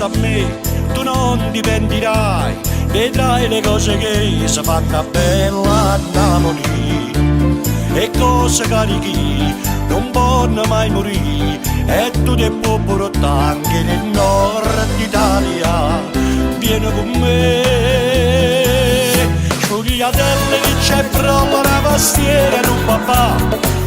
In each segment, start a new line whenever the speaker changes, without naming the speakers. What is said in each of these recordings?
a me, tu non dimentirai, vedrai le cose che si fanno bella a Napoli. E cose carichi non possono mai morire, e tu ti puoi portare anche nel nord Italia. Vieni con me, Giuliatelle che c'è proprio una pastiera in un papà,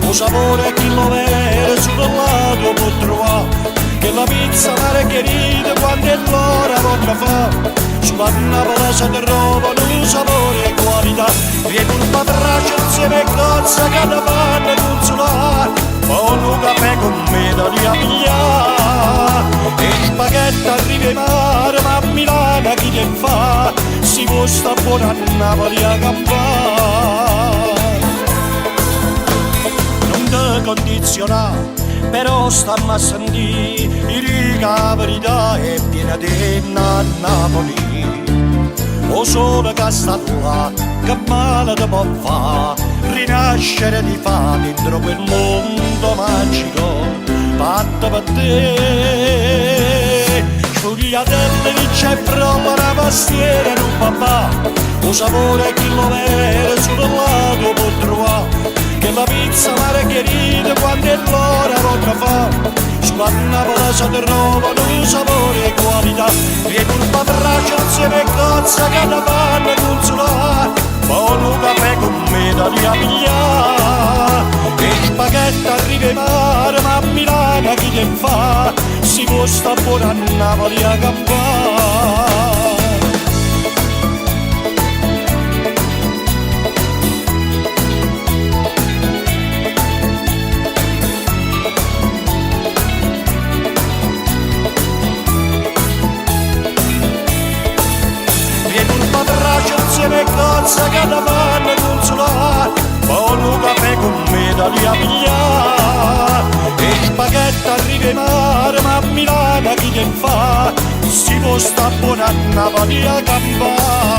un sapore che lo vede sul lato può trovare, che la pizza margherita quando è l'ora voglio fa. Sulla Napoli si trovano un sapore e qualità, viene un patracio insieme a cozza che ne fanno consolare, poi un caffè con me da lì a pigliare, e spaghetti arriva in mare, ma a Milano chi te fa, si può sta buona a Napoli a campare. Non ti condizionare, però stamma a sentire la verità è piena di a Napoli. O sole che sta là, che male ti può fare, rinascere di fa dentro quel mondo magico fatto per te. Giuliatelle che c'è proprio una pastiera in un papà, un sapore che lo vede sul lato può trovare, che la pizza margherita quando è l'ora voglio fa. Sulla Napoli si trovano un sapore e qualità, viene un patracio insieme a cozza che ne fanno consolare, poi un caffè con me da lì a pigliare, e spaghetti arriva in mare, ma a Milano chi te fa, si può sta buona a Napoli a campare. Insieme a cozza che ne fanno consolare, poi un caffè con me da lì a pigliare, e spaghetti arriva in mare, ma a Milano chi te fa, si può sta buona a Napoli a campare.